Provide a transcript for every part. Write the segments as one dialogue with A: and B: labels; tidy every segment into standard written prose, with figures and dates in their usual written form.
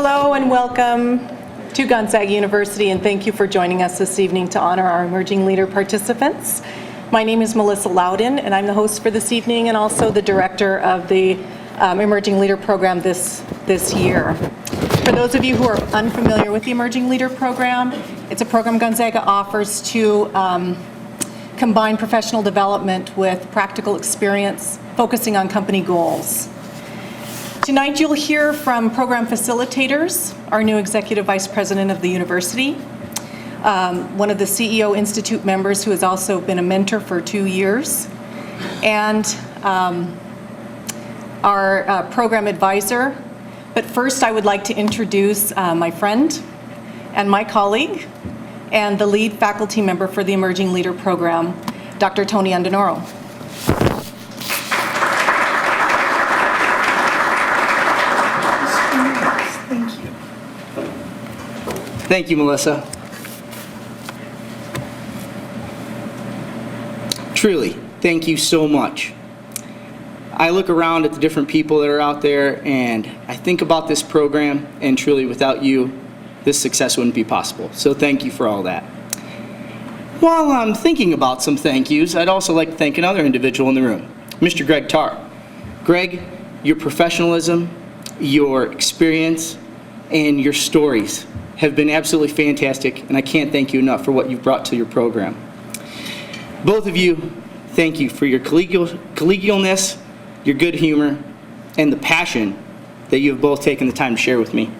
A: Hello and welcome to Gonzaga University, and thank you for joining us this evening to honor our Emerging Leader participants. My name is Melissa Loudon, and I'm the host for this evening and also the director of the Emerging Leader program this year. For those of you who are unfamiliar with the Emerging Leader program, it's a program Gonzaga offers to combine professional development with practical experience, focusing on company goals. Tonight you'll hear from program facilitators, our new executive vice president of the university, one of the CEO Institute members who has also been a mentor for 2 years, and our program advisor. But first I would like to introduce my friend and my colleague and the lead faculty member for the Emerging Leader program, Dr. Tony Andinoro.
B: Thank you, Melissa. Truly, thank you so much. I look around at the different people that are out there, and I think about this program, and truly, without you, this success wouldn't be possible. So thank you for all that. While I'm thinking about some thank yous, I'd also like to thank another individual in the room, Mr. Greg Tarr. Greg, your professionalism, your experience, and your stories have been absolutely fantastic, and I can't thank you enough for what you've brought to your program. Both of you, thank you for your collegialness, your good humor, and the passion that you have both taken the time to share with me.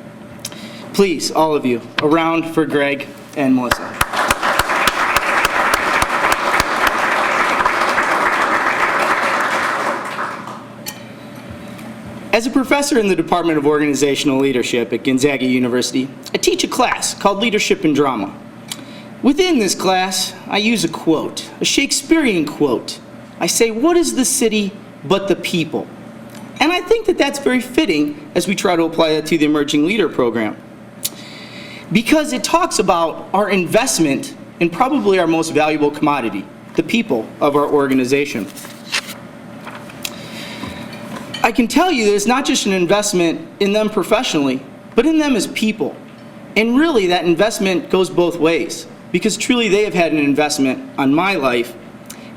B: Please, all of you, a round for Greg and Melissa. As a professor in the Department of Organizational Leadership at Gonzaga University, I teach a class called Leadership and Drama. Within this class, I use a quote, a Shakespearean quote. I say, what is the city but the people? And I think that that's very fitting as we try to apply that to the Emerging Leader program, because it talks about our investment in probably our most valuable commodity, the people of our organization. I can tell you that it's not just an investment in them professionally, but in them as people. And really, that investment goes both ways, because truly they have had an investment on my life.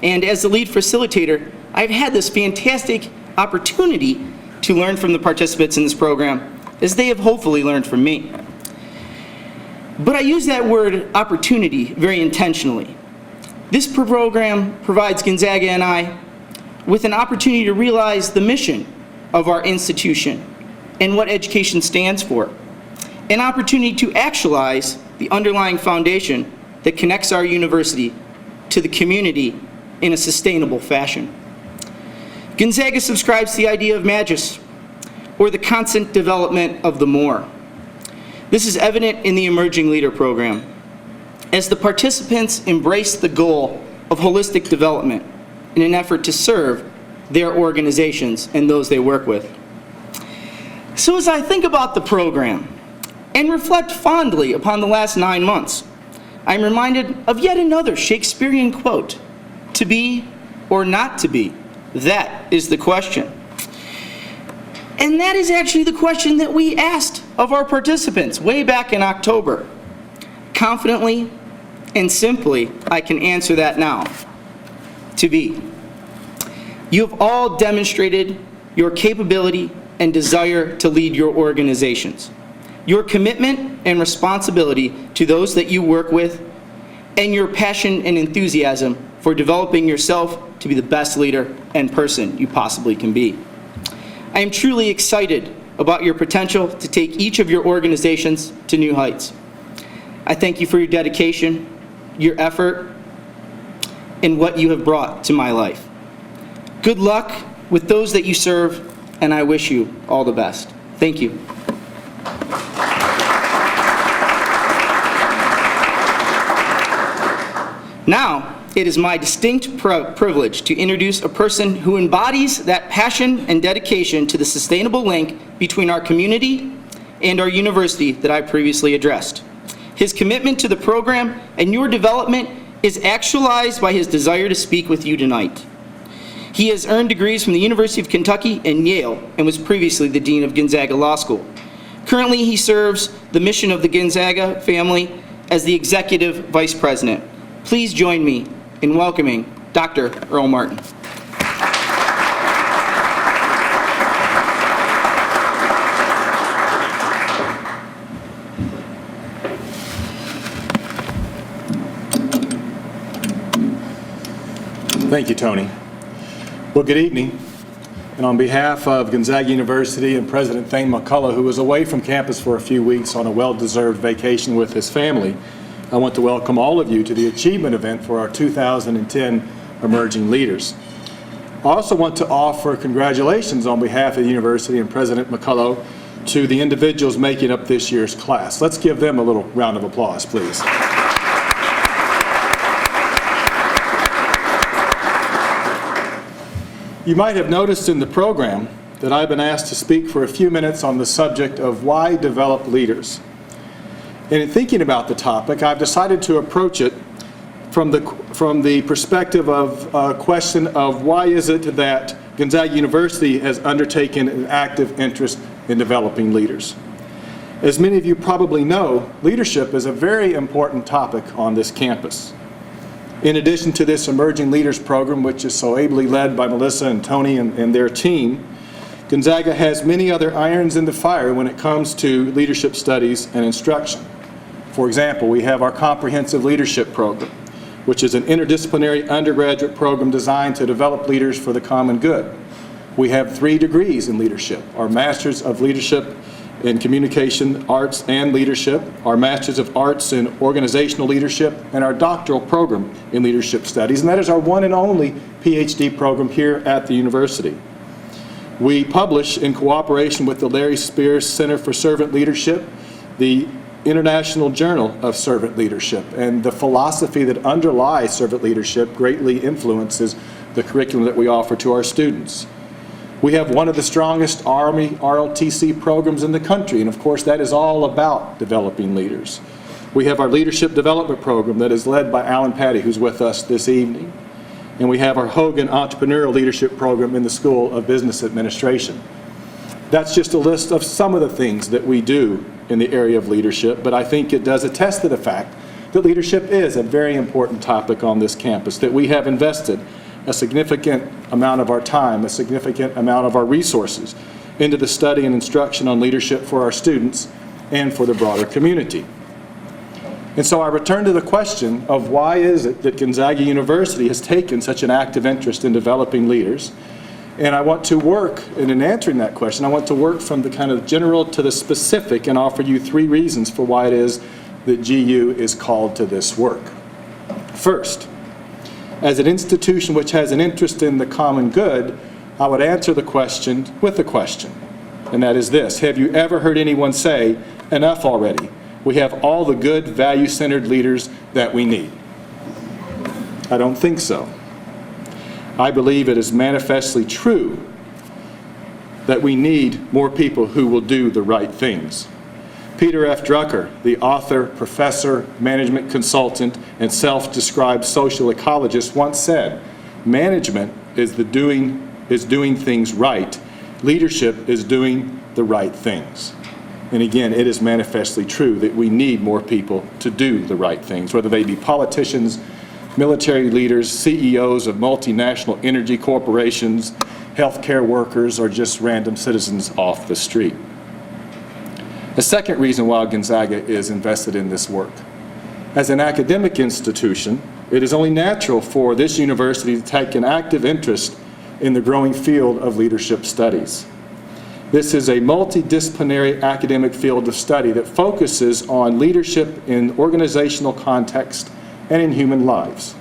B: And as the lead facilitator, I've had this fantastic opportunity to learn from the participants in this program, as they have hopefully learned from me. But I use that word opportunity very intentionally. This program provides Gonzaga and I with an opportunity to realize the mission of our institution and what education stands for. An opportunity to actualize the underlying foundation that connects our university to the community in a sustainable fashion. Gonzaga subscribes to the idea of magis, or the constant development of the more. This is evident in the Emerging Leader program, as the participants embrace the goal of holistic development in an effort to serve their organizations and those they work with. So as I think about the program and reflect fondly upon the last 9 months, I'm reminded of yet another Shakespearean quote, to be or not to be, that is the question. And that is actually the question that we asked of our participants way back in October. Confidently and simply, I can answer that now. To be. You have all demonstrated your capability and desire to lead your organizations, your commitment and responsibility to those that you work with, and your passion and enthusiasm for developing yourself to be the best leader and person you possibly can be. I am truly excited about your potential to take each of your organizations to new heights. I thank you for your dedication, your effort, and what you have brought to my life. Good luck with those that you serve, and I wish you all the best. Thank you. Now, it is my distinct privilege to introduce a person who embodies that passion and dedication to the sustainable link between our community and our university that I previously addressed. His commitment to the program and your development is actualized by his desire to speak with you tonight. He has earned degrees from the University of Kentucky and Yale, and was previously the Dean of Gonzaga Law School. Currently, he serves the mission of the Gonzaga family as the Executive Vice President. Please join me in welcoming Dr. Earl Martin.
C: Thank you, Tony. Well, good evening. And on behalf of Gonzaga University and President Thane McCullough, who was away from campus for a few weeks on a well-deserved vacation with his family, I want to welcome all of you to the achievement event for our 2010 Emerging Leaders. I also want to offer congratulations on behalf of the university and President McCullough to the individuals making up this year's class. Let's give them a little round of applause, please. You might have noticed in the program that I've been asked to speak for a few minutes on the subject of why develop leaders. And in thinking about the topic, I've decided to approach it from the perspective of a question of why is it that Gonzaga University has undertaken an active interest in developing leaders. As many of you probably know, leadership is a very important topic on this campus. In addition to this Emerging Leaders program, which is so ably led by Melissa and Tony and their team, Gonzaga has many other irons in the fire when it comes to leadership studies and instruction. For example, we have our Comprehensive Leadership Program, which is an interdisciplinary undergraduate program designed to develop leaders for the common good. We have 3 degrees in leadership: our Masters of Leadership in Communication Arts and Leadership, our Masters of Arts in Organizational Leadership, and our doctoral program in Leadership Studies, and that is our one and only PhD program here at the university. We publish, in cooperation with the Larry Spears Center for Servant Leadership, the International Journal of Servant Leadership, and the philosophy that underlies servant leadership greatly influences the curriculum that we offer to our students. We have one of the strongest Army ROTC programs in the country, and of course that is all about developing leaders. We have our Leadership Development Program that is led by Alan Patty, who's with us this evening. And we have our Hogan Entrepreneurial Leadership Program in the School of Business Administration. That's just a list of some of the things that we do in the area of leadership, but I think it does attest to the fact that leadership is a very important topic on this campus, that we have invested a significant amount of our time, a significant amount of our resources into the study and instruction on leadership for our students and for the broader community. And so I return to the question of why is it that Gonzaga University has taken such an active interest in developing leaders. And I want to work, and in answering that question, I want to work from the kind of general to the specific and offer you 3 reasons for why it is that GU is called to this work. First, as an institution which has an interest in the common good, I would answer the question with a question, and that is this: have you ever heard anyone say, enough already? We have all the good, value-centered leaders that we need. I don't think so. I believe it is manifestly true that we need more people who will do the right things. Peter F. Drucker, the author, professor, management consultant, and self-described social ecologist, once said, "Management is doing things right. Leadership is doing the right things." And again, it is manifestly true that we need more people to do the right things, whether they be politicians, military leaders, CEOs of multinational energy corporations, healthcare workers, or just random citizens off the street. The second reason why Gonzaga is invested in this work: as an academic institution, it is only natural for this university to take an active interest in the growing field of leadership studies. This is a multidisciplinary academic field of study that focuses on leadership in organizational context and in human lives.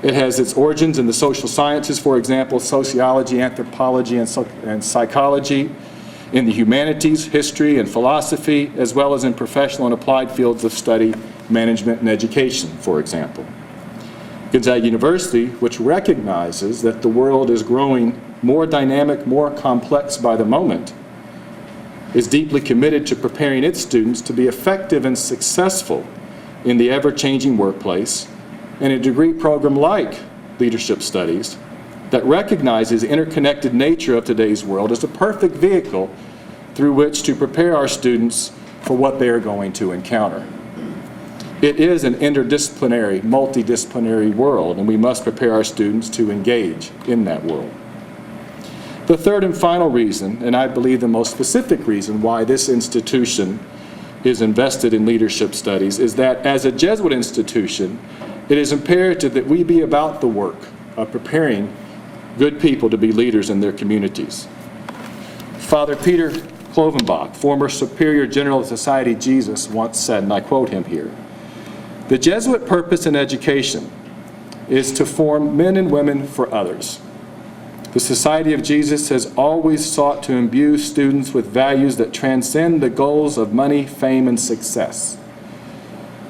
C: It has its origins in the social sciences, for example, sociology, anthropology, and psychology, in the humanities, history, and philosophy, as well as in professional and applied fields of study, management, and education, for example. Gonzaga University, which recognizes that the world is growing more dynamic, more complex by the moment, is deeply committed to preparing its students to be effective and successful in the ever-changing workplace, and a degree program like Leadership Studies that recognizes the interconnected nature of today's world as a perfect vehicle through which to prepare our students for what they are going to encounter. It is an interdisciplinary, multidisciplinary world, and we must prepare our students to engage in that world. The third and final reason, and I believe the most specific reason why this institution is invested in leadership studies, is that as a Jesuit institution, it is imperative that we be about the work of preparing good people to be leaders in their communities. Father Peter Clovenbach, former Superior General of Society Jesus, once said, and I quote him here, "The Jesuit purpose in education is to form men and women for others. The Society of Jesus has always sought to imbue students with values that transcend the goals of money, fame, and success.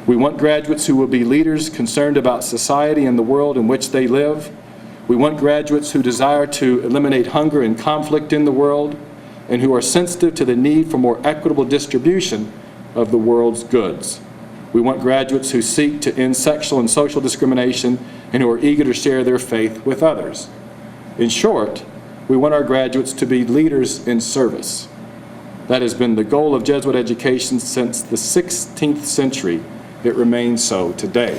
C: We want graduates who will be leaders concerned about society and the world in which they live. We want graduates who desire to eliminate hunger and conflict in the world, and who are sensitive to the need for more equitable distribution of the world's goods. We want graduates who seek to end sexual and social discrimination and who are eager to share their faith with others. In short, we want our graduates to be leaders in service. That has been the goal of Jesuit education since the 16th century. It remains so today.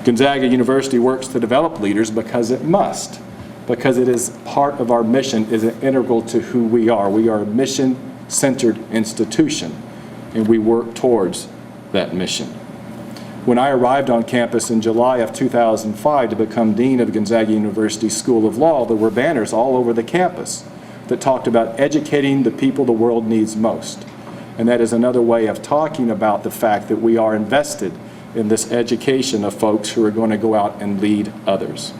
C: Gonzaga University works to develop leaders because it must, because it is part of our mission, is integral to who we are. We are a mission-centered institution, and we work towards that mission. When I arrived on campus in July of 2005 to become Dean of Gonzaga University School of Law, there were banners all over the campus that talked about educating the people the world needs most. And that is another way of talking about the fact that we are invested in this education of folks who are going to go out and lead others.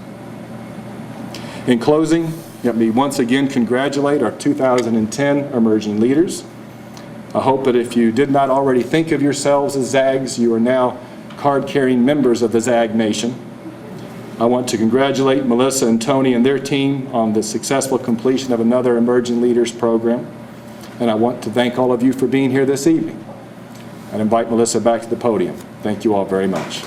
C: In closing, let me once again congratulate our 2010 emerging leaders. I hope that if you did not already think of yourselves as ZAGs, you are now card-carrying members of the ZAG Nation. I want to congratulate Melissa and Tony and their team on the successful completion of another Emerging Leaders program. And I want to thank all of you for being here this evening. And invite Melissa back to the podium. Thank you all very much.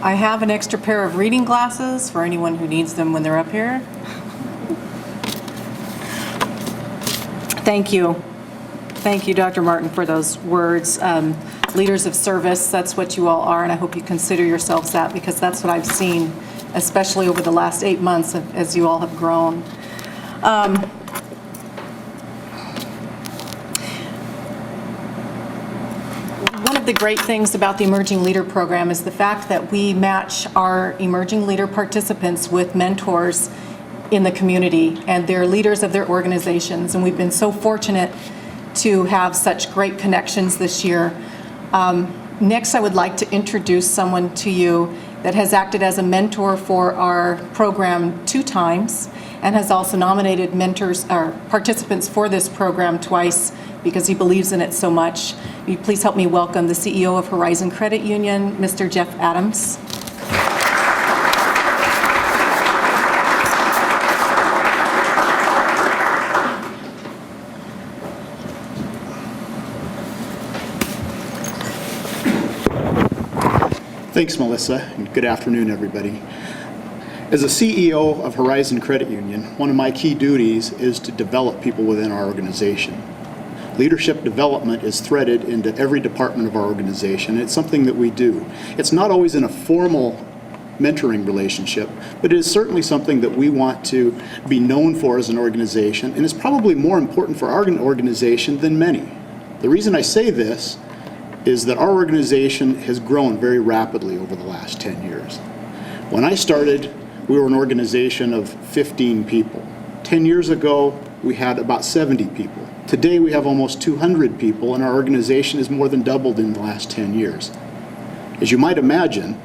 A: I have an extra pair of reading glasses for anyone who needs them when they're up here. Thank you. Thank you, Dr. Martin, for those words. Leaders of service, that's what you all are, and I hope you consider yourselves that, because that's what I've seen, especially over the last 8 months as you all have grown. One of the great things about the Emerging Leader Program is the fact that we match our Emerging Leader participants with mentors in the community, and they're leaders of their organizations, and we've been so fortunate to have such great connections this year. Next, I would like to introduce someone to you that has acted as a mentor for our program 2 times and has also nominated mentors or participants for this program twice because he believes in it so much. Will you please help me welcome the CEO of Horizon Credit Union, Mr. Jeff Adams.
D: Thanks, Melissa, and good afternoon, everybody. As a CEO of Horizon Credit Union, one of my key duties is to develop people within our organization. Leadership development is threaded into every department of our organization. It's something that we do. It's not always in a formal mentoring relationship, but it is certainly something that we want to be known for as an organization, and it's probably more important for our organization than many. The reason I say this is that our organization has grown very rapidly over the last 10 years. When I started, we were an organization of 15 people. 10 years ago, we had about 70 people. Today, we have almost 200 people, and our organization has more than doubled in the last 10 years. As you might imagine,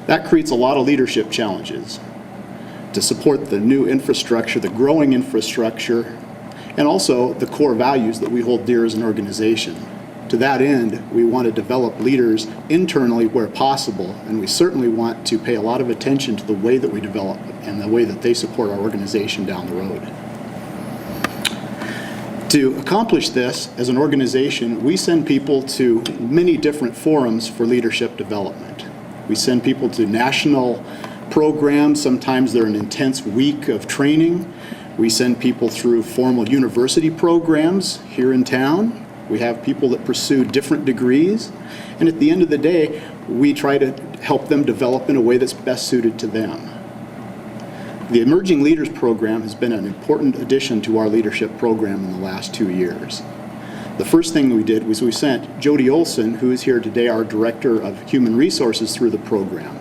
D: that creates a lot of leadership challenges to support the new infrastructure, the growing infrastructure, and also the core values that we hold dear as an organization. To that end, we want to develop leaders internally where possible, and we certainly want to pay a lot of attention to the way that we develop and the way that they support our organization down the road. To accomplish this, as an organization, we send people to many different forums for leadership development. We send people to national programs. Sometimes they're an intense week of training. We send people through formal university programs here in town. We have people that pursue different degrees. And at the end of the day, we try to help them develop in a way that's best suited to them. The Emerging Leaders Program has been an important addition to our leadership program in the last 2 years. The first thing we did was we sent Jody Olson, who is here today, our Director of Human Resources, through the program.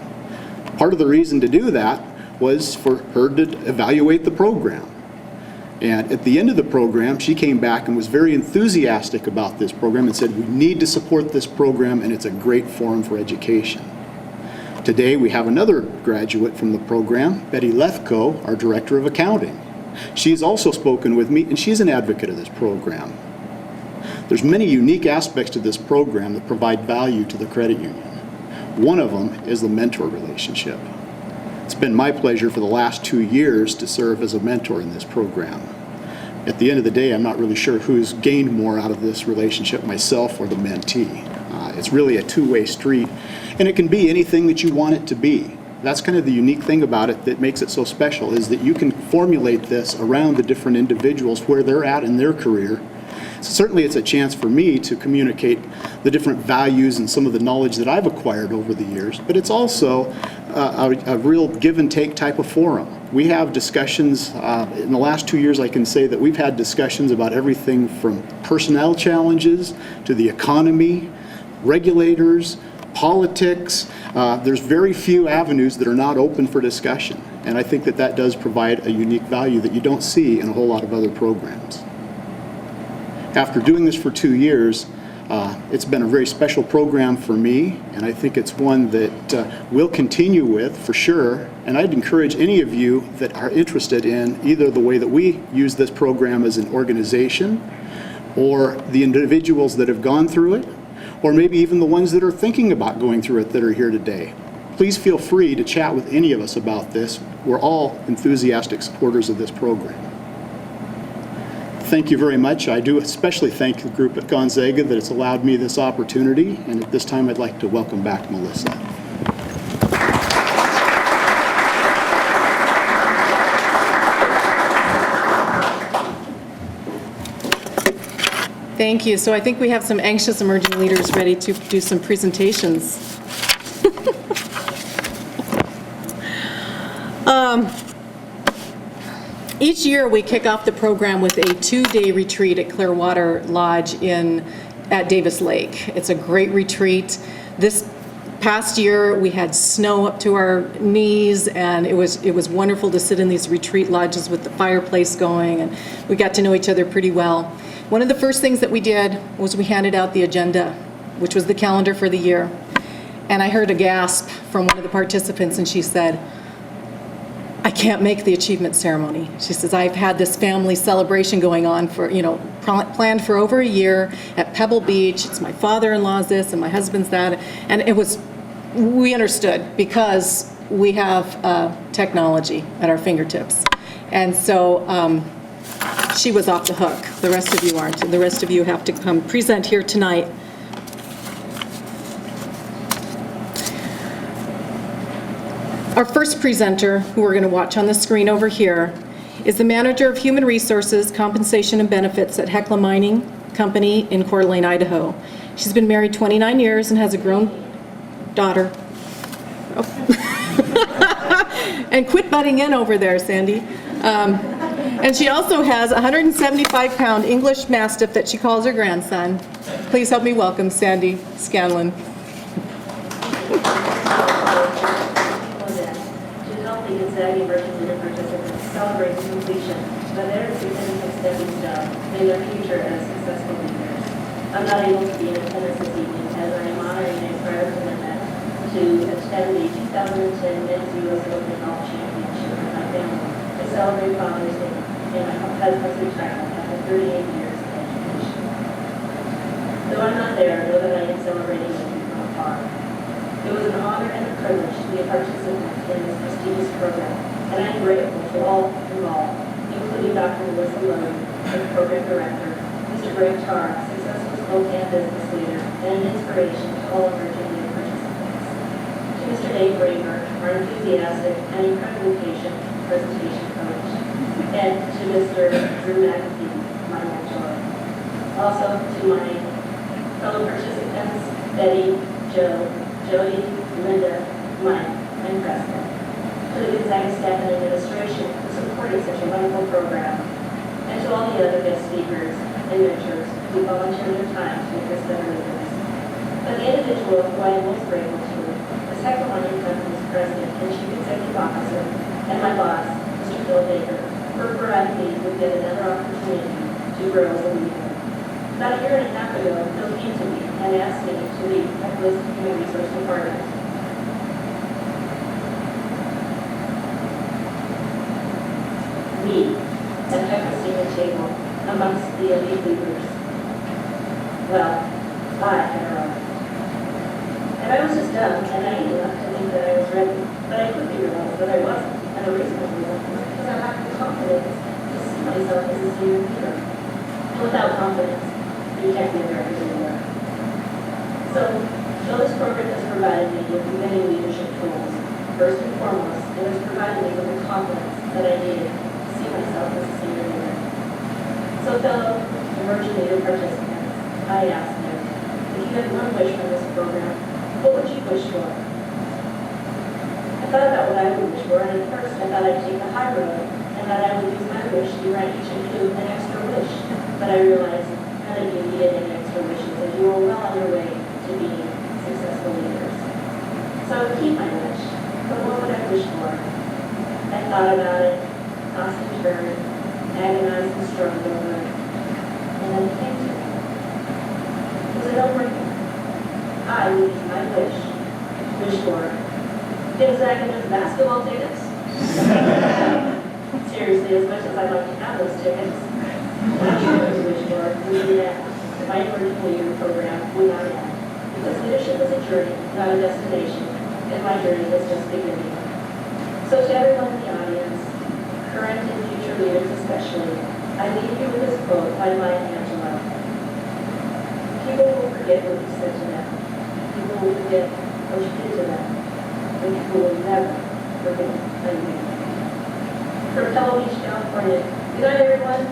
D: Part of the reason to do that was for her to evaluate the program. And at the end of the program, she came back and was very enthusiastic about this program and said, we need to support this program and it's a great forum for education. Today we have another graduate from the program, Betty Lethko, our Director of Accounting. She's also spoken with me and she's an advocate of this program. There's many unique aspects to this program that provide value to the credit union. One of them is the mentor relationship. It's been my pleasure for the last 2 years to serve as a mentor in this program. At the end of the day, I'm not really sure who's gained more out of this relationship, myself or the mentee. It's really a two-way street, and it can be anything that you want it to be. That's kind of the unique thing about it that makes it so special, is that you can formulate this around the different individuals where they're at in their career. Certainly it's a chance for me to communicate the different values and some of the knowledge that I've acquired over the years, but it's also a real give and take type of forum. We have discussions, in the last 2 years I can say that we've had discussions about everything from personnel challenges to the economy, regulators, politics. There's very few avenues that are not open for discussion, and I think that that does provide a unique value that you don't see in a whole lot of other programs. After doing this for 2 years, it's been a very special program for me, and I think it's one that we'll continue with for sure. And I'd encourage any of you that are interested in either the way that we use this program as an organization, or the individuals that have gone through it, or maybe even the ones that are thinking about going through it that are here today. Please feel free to chat with any of us about this. We're all enthusiastic supporters of this program. Thank you very much. I do especially thank the group at Gonzaga that it's allowed me this opportunity, and at this time I'd like to welcome back Melissa.
A: Thank you. So I think we have some anxious emerging leaders ready to do some presentations. Each year we kick off the program with a 2-day retreat at Clearwater Lodge at Davis Lake. It's a great retreat. This past year we had snow up to our knees, and it was wonderful to sit in these retreat lodges with the fireplace going, and we got to know each other pretty well. One of the first things that we did was we handed out the agenda, which was the calendar for the year. And I heard a gasp from one of the participants, and she said, I can't make the achievement ceremony. She says, I've had this family celebration going on for, planned for over a year at Pebble Beach. It's my father-in-law's this and my husband's that. And we understood because we have technology at our fingertips. And so she was off the hook. The rest of you aren't. And the rest of you have to come present here tonight. Our first presenter, who we're going to watch on the screen over here, is the Manager of Human Resources, Compensation and Benefits at Hecla Mining Company in Coeur d'Alene, Idaho. She's been married 29 years and has a grown daughter. Oh. And quit butting in over there, Sandy. And she also has a 175-pound English Mastiff that she calls her grandson. Please help me welcome Sandy Scanlon.
E: Gonzaga Emerging Leader participants celebrate the completion of their significant stepping stone in their future as successful leaders. I'm not able to be in attendance this evening as I am honoring a prior commitment to attend the 2010 Men's U.S. Open Golf Championship with my family to celebrate Father's Day and my husband's retirement after 38 years of education. Though I'm not there, know that I am celebrating with you from afar. It was an honor and a privilege to be a participant in this prestigious program, and I'm grateful to all involved, including Dr. Melissa Lowe, the program director, Mr. Greg Tarr, successful Spokane business leader and an inspiration to all emerging leader participants. To Mr. Dave Braver, our enthusiastic and incredibly patient presentation coach. And to Mr. Drew McAfee, my mentor. Also to my fellow participants, Betty, Joe, Jody, Linda, Mike, and Preston. To the Gonzaga staff and administration for supporting such a wonderful program. And to all the other guest speakers and mentors who volunteered their time to make us better leaders. But the individual who I am most grateful to is Heckler Mining Company's president and chief executive officer and my boss, Mr. Phil Baker, for providing me with yet another opportunity to grow as a leader. About a year and a half ago, Phil came to me and asked me to lead Heckler's Human Resource Department. We, at Heckler Senior Table, amongst the elite leaders. Well, I had arrived. And I was just dumb and naive enough to think that I was ready, but I quickly realized that I wasn't, and the reason was because I lacked the confidence to see myself as a senior leader. And without confidence, you can't be a very good leader. So, this program has provided me with many leadership tools. First and foremost, it has provided me with the confidence that I needed to see myself as a senior leader. So, fellow emerging leader participants, I ask you, if you had one wish from this program, what would you wish for? I thought about what I would wish for, and at first I thought I'd take the high road, and that I would use my wish to grant each of you an extra wish. But I realized none of you needed any extra wishes, as you were well on your way to being successful leaders. So I would keep my wish, but what would I wish for? I thought about it, tossed and turned, agonized and struggled over it, and then it came to me. It was a no-brainer. I would use my wish for Gonzaga basketball tickets. Seriously, as much as I'd like to have those tickets, what I truly wish for would be that my emerging leader program would not end. Because leadership is a journey, not a destination, and my journey is just beginning. So to everyone in the audience, current and future leaders especially, I leave you with this quote by Maya Angelou. People will forget what you said to them. People will forget what you did to them. And people will never forget how you made them. From Pebble Beach, California. Good night, everyone.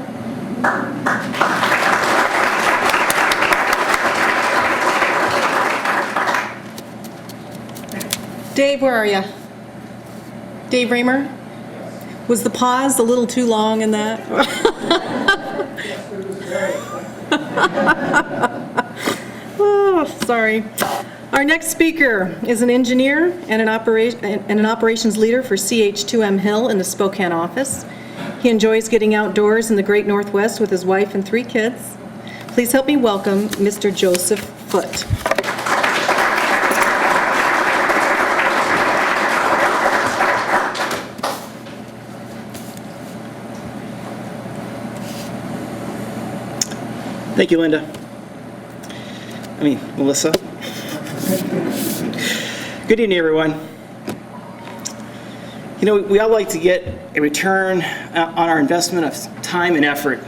A: Dave, where are you? Dave Raymer? Was the pause a little too long in that? Oh, sorry. Our next speaker is an engineer and an operations leader for CH2M Hill in the Spokane office. He enjoys getting outdoors in the Great Northwest with his wife and 3 kids. Please help me welcome Mr. Joseph Foote.
B: Thank you, Linda. Melissa. Good evening, everyone. We all like to get a return on our investment of time and effort.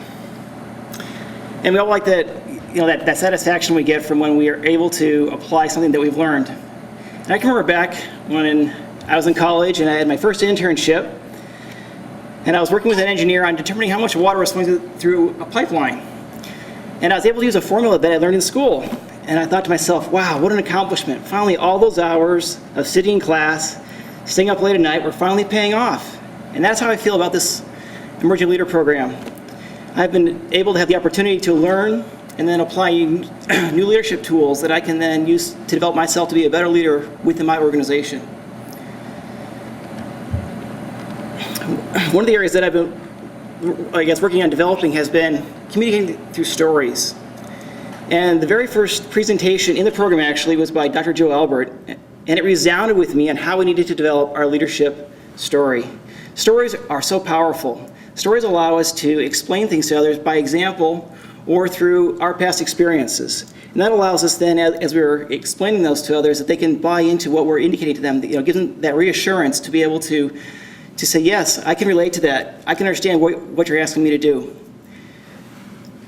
B: And we all like that, that satisfaction we get from when we are able to apply something that we've learned. And I can remember back when I was in college and I had my first internship, and I was working with an engineer on determining how much water was flowing through a pipeline. And I was able to use a formula that I learned in school. And I thought to myself, wow, what an accomplishment. Finally, all those hours of sitting in class, staying up late at night, were finally paying off. And that's how I feel about this Emerging Leader Program. I've been able to have the opportunity to learn and then apply new leadership tools that I can then use to develop myself to be a better leader within my organization. One of the areas that I've been, working on developing has been communicating through stories. And the very first presentation in the program actually was by Dr. Joe Albert, and it resounded with me on how we needed to develop our leadership story. Stories are so powerful. Stories allow us to explain things to others by example or through our past experiences. And that allows us then, as we're explaining those to others, that they can buy into what we're indicating to them, give them that reassurance to be able to say, yes, I can relate to that. I can understand what you're asking me to do.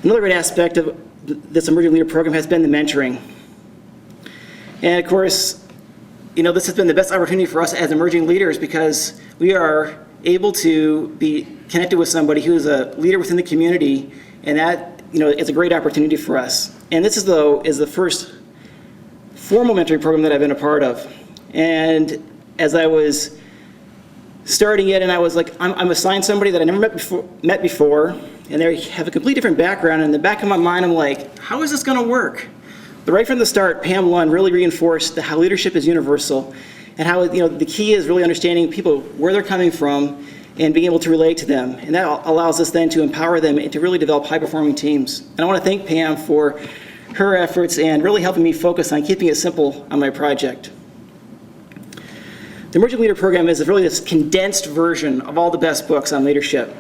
B: Another great aspect of this Emerging Leader Program has been the mentoring. And of course, this has been the best opportunity for us as emerging leaders because we are able to be connected with somebody who is a leader within the community, and that, is a great opportunity for us. And this is the first formal mentoring program that I've been a part of. And as I was starting it, and I was like, I'm assigned somebody that I never met before, and they have a completely different background. And in the back of my mind, I'm like, how is this going to work? But right from the start, Pam Lund really reinforced how leadership is universal, and how the key is really understanding people, where they're coming from, and being able to relate to them. And that allows us then to empower them and to really develop high-performing teams. And I want to thank Pam for her efforts and really helping me focus on keeping it simple on my project. The Emerging Leader Program is really this condensed version of all the best books on leadership.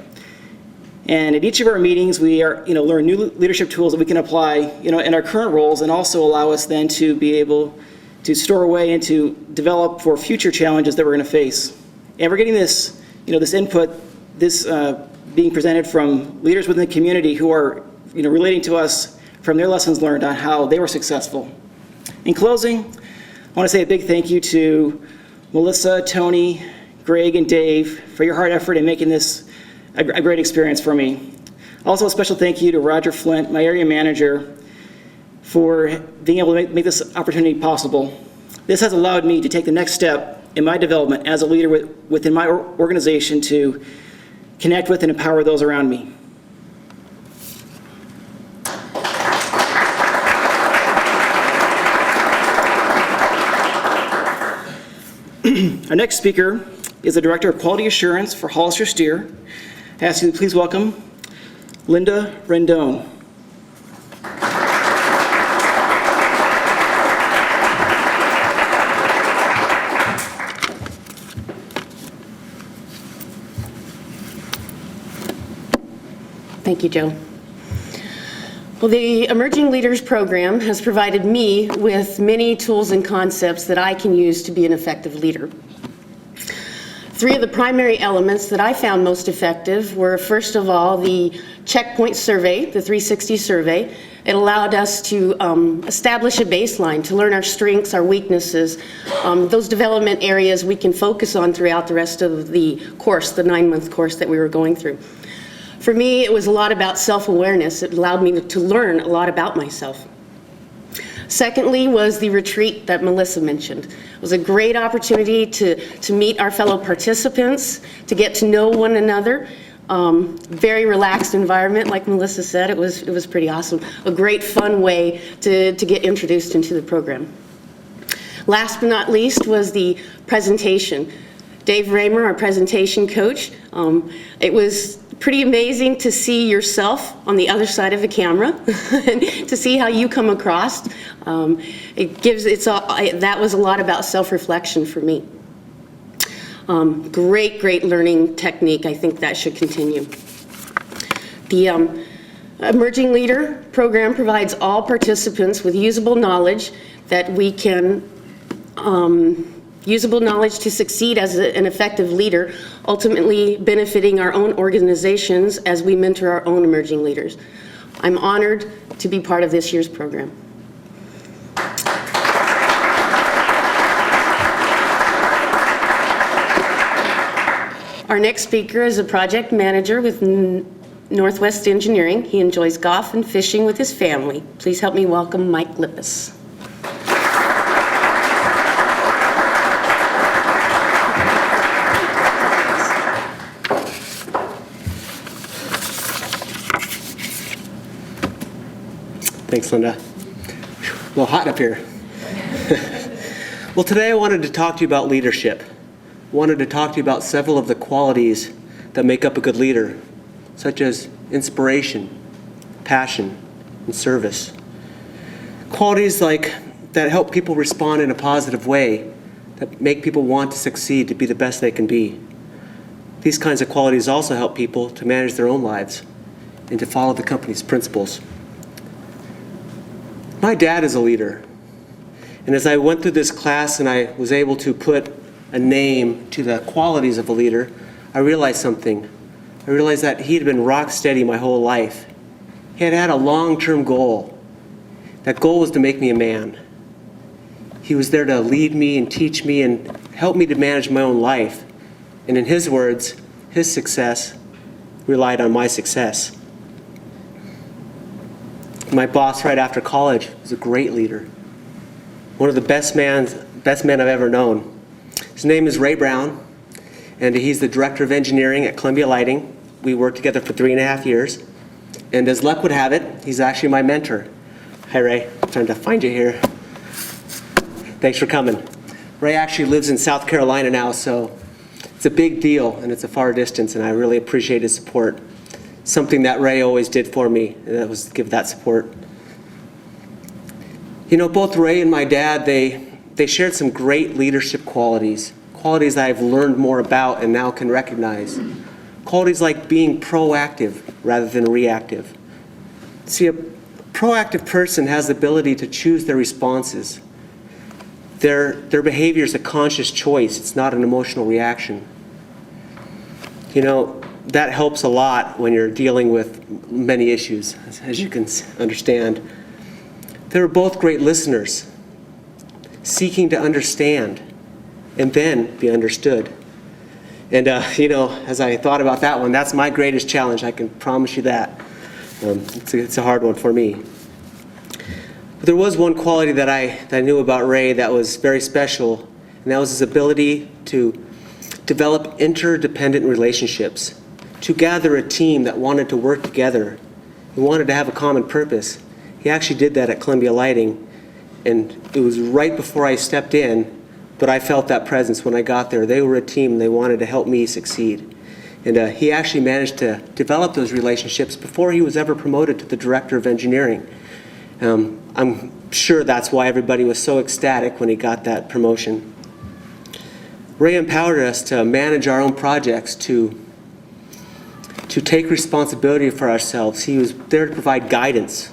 B: And at each of our meetings, we learn new leadership tools that we can apply, in our current roles, and also allow us then to be able to store away and to develop for future challenges that we're going to face. And we're getting this, this input, this being presented from leaders within the community who are, relating to us from their lessons learned on how they were successful. In closing, I want to say a big thank you to Melissa, Tony, Greg, and Dave for your hard effort in making this a great experience for me. Also, a special thank you to Roger Flint, my area manager, for being able to make this opportunity possible. This has allowed me to take the next step in my development as a leader within my organization to connect with and empower those around me. Our next speaker is the Director of Quality Assurance for Hollister Steer. I ask you to please welcome Linda Rendon.
F: Thank you, Joe. Well, the Emerging Leaders Program has provided me with many tools and concepts that I can use to be an effective leader. Three of the primary elements that I found most effective were, first of all, the checkpoint survey, the 360 survey. It allowed us to establish a baseline, to learn our strengths, our weaknesses, those development areas we can focus on throughout the rest of the course, the 9-month course that we were going through. For me, it was a lot about self-awareness. It allowed me to learn a lot about myself. Secondly was the retreat that Melissa mentioned. It was a great opportunity to meet our fellow participants, to get to know one another. Very relaxed environment, like Melissa said. It was pretty awesome. A great fun way to get introduced into the program. Last but not least was the presentation. Dave Raymer, our presentation coach, it was pretty amazing to see yourself on the other side of the camera and to see how you come across. That was a lot about self-reflection for me. Great learning technique. I think that should continue. The Emerging Leader Program provides all participants with usable knowledge that we can usable knowledge to succeed as an effective leader, ultimately benefiting our own organizations as we mentor our own emerging leaders. I'm honored to be part of this year's program. Our next speaker is a project manager with Northwest Engineering. He enjoys golf and fishing with his family. Please help me welcome Mike Lippis.
G: Thanks, Linda. A little hot up here. Well, today I wanted to talk to you about leadership. I wanted to talk to you about several of the qualities that make up a good leader, such as inspiration, passion, and service. Qualities that help people respond in a positive way, that make people want to succeed, to be the best they can be. These kinds of qualities also help people to manage their own lives and to follow the company's principles. My dad is a leader, and as I went through this class and I was able to put a name to the qualities of a leader, I realized something. I realized that he had been rock steady my whole life. He had a long-term goal. That goal was to make me a man. He was there to lead me and teach me and help me to manage my own life. And in his words, his success relied on my success. My boss right after college was a great leader. One of the best men I've ever known. His name is Ray Brown, and he's the director of engineering at Columbia Lighting. We worked together for 3.5 years. And as luck would have it, he's actually my mentor. Hi, Ray. I'm trying to find you here. Thanks for coming. Ray actually lives in South Carolina now, so it's a big deal, and it's a far distance, and I really appreciate his support. Something that Ray always did for me, and that was give that support. You know, both Ray and my dad, they shared some great leadership qualities that I've learned more about and now can recognize. Qualities like being proactive rather than reactive. See, a proactive person has the ability to choose their responses. Their behavior is a conscious choice. It's not an emotional reaction. You know, that helps a lot when you're dealing with many issues, as you can understand. They were both great listeners, seeking to understand and then be understood. And, you know, as I thought about that one, that's my greatest challenge. I can promise you that. It's a hard one for me. But there was one quality that I knew about Ray that was very special, and that was his ability to develop interdependent relationships, to gather a team that wanted to work together and wanted to have a common purpose. He actually did that at Columbia Lighting, and it was right before I stepped in, but I felt that presence when I got there. They were a team, and they wanted to help me succeed. And he actually managed to develop those relationships before he was ever promoted to the director of engineering. I'm sure that's why everybody was so ecstatic when he got that promotion. Ray empowered us to manage our own projects, to take responsibility for ourselves. He was there to provide guidance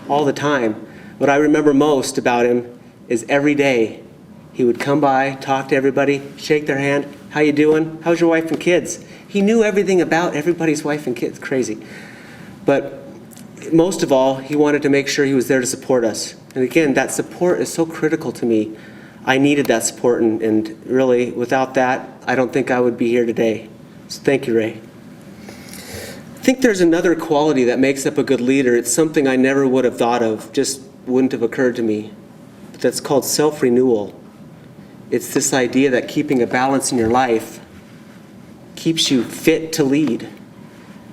G: all the time. What I remember most about him is every day he would come by, talk to everybody, shake their hand. How you doing? How's your wife and kids? He knew everything about everybody's wife and kids. Crazy. But most of all, he wanted to make sure he was there to support us. And again, that support is so critical to me. I needed that support, and really, without that, I don't think I would be here today. So thank you, Ray. I think there's another quality that makes up a good leader. It's something I never would have thought of, just wouldn't have occurred to me. But that's called self-renewal. It's this idea that keeping a balance in your life keeps you fit to lead.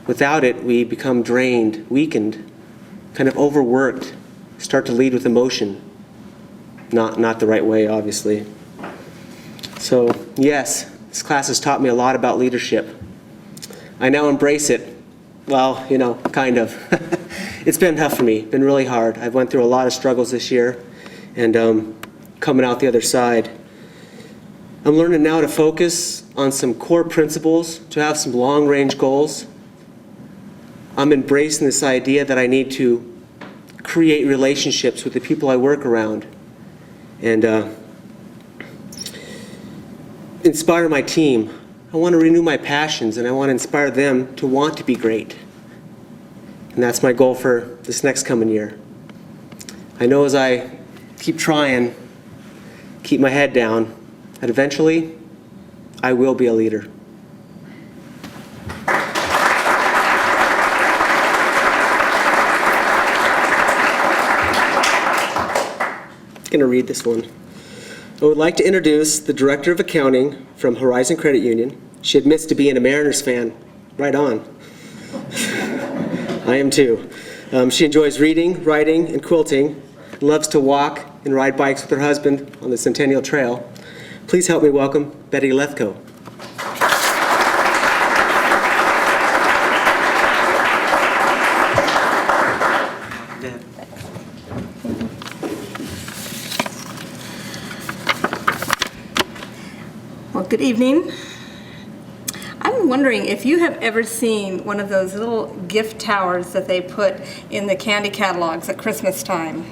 G: Without it, we become drained, weakened, kind of overworked, start to lead with emotion. Not the right way, obviously. So, yes, this class has taught me a lot about leadership. I now embrace it. Well, you know, kind of. It's been tough for me, been really hard. I've went through a lot of struggles this year, and coming out the other side. I'm learning now to focus on some core principles, to have some long-range goals. I'm embracing this idea that I need to create relationships with the people I work around and inspire my team. I want to renew my passions, and I want to inspire them to want to be great. And that's my goal for this next coming year. I know as I keep trying, keep my head down, that eventually I will be a leader. I'm going to read this one. I would like to introduce the Director of Accounting from Horizon Credit Union. She admits to being a Mariners fan. Right on. I am too. She enjoys reading, writing, and quilting, and loves to walk and ride bikes with her husband on the Centennial Trail. Please help me welcome Betty Lethko.
H: Well, good evening. I'm wondering if you have ever seen one of those little gift towers that they put in the candy catalogs at Christmas time.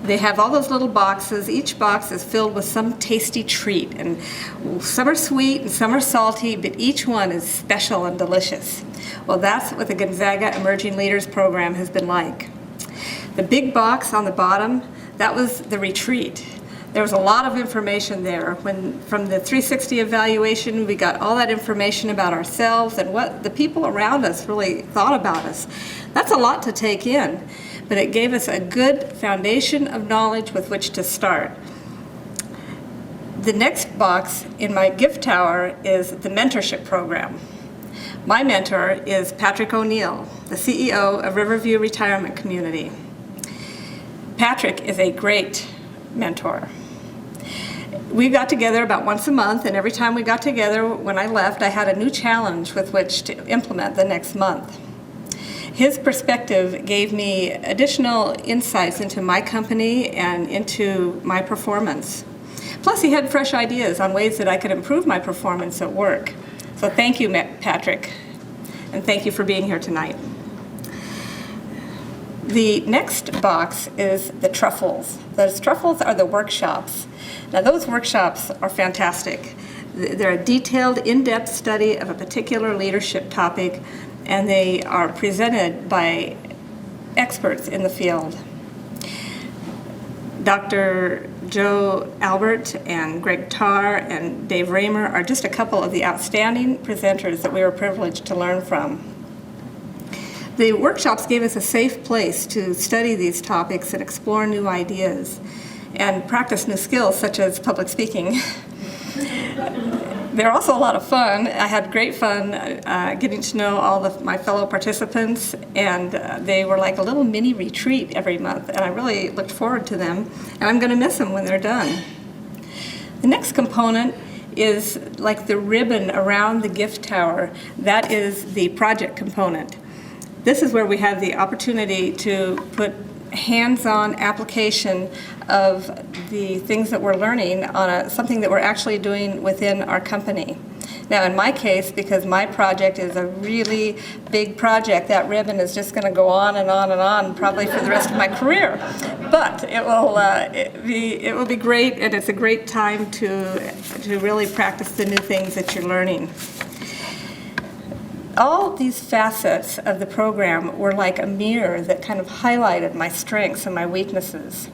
H: They have all those little boxes. Each box is filled with some tasty treat, and some are sweet and some are salty, but each one is special and delicious. Well, that's what the Gonzaga Emerging Leaders Program has been like. The big box on the bottom, that was the retreat. There was a lot of information there. From the 360 evaluation, we got all that information about ourselves and what the people around us really thought about us. That's a lot to take in, but it gave us a good foundation of knowledge with which to start. The next box in my gift tower is the mentorship program. My mentor is Patrick O'Neill, the CEO of Riverview Retirement Community. Patrick is a great mentor. We got together about once a month, and every time we got together, when I left, I had a new challenge with which to implement the next month. His perspective gave me additional insights into my company and into my performance. Plus, he had fresh ideas on ways that I could improve my performance at work. So thank you, Patrick, and thank you for being here tonight. The next box is the truffles. Those truffles are the workshops. Now, those workshops are fantastic. They're a detailed, in-depth study of a particular leadership topic, and they are presented by experts in the field. Dr. Joe Albert and Greg Tarr and Dave Raymer are just a couple of the outstanding presenters that we were privileged to learn from. The workshops gave us a safe place to study these topics and explore new ideas and practice new skills such as public speaking. They're also a lot of fun. I had great fun getting to know all of my fellow participants, and they were like a little mini retreat every month, and I really looked forward to them, and I'm going to miss them when they're done. The next component is like the ribbon around the gift tower. That is the project component. This is where we have the opportunity to put hands-on application of the things that we're learning on something that we're actually doing within our company. Now, in my case, because my project is a really big project, that ribbon is just going to go on and on and on, probably for the rest of my career. But it will be great, and it's a great time to really practice the new things that you're learning. All these facets of the program were like a mirror that kind of highlighted my strengths and my weaknesses.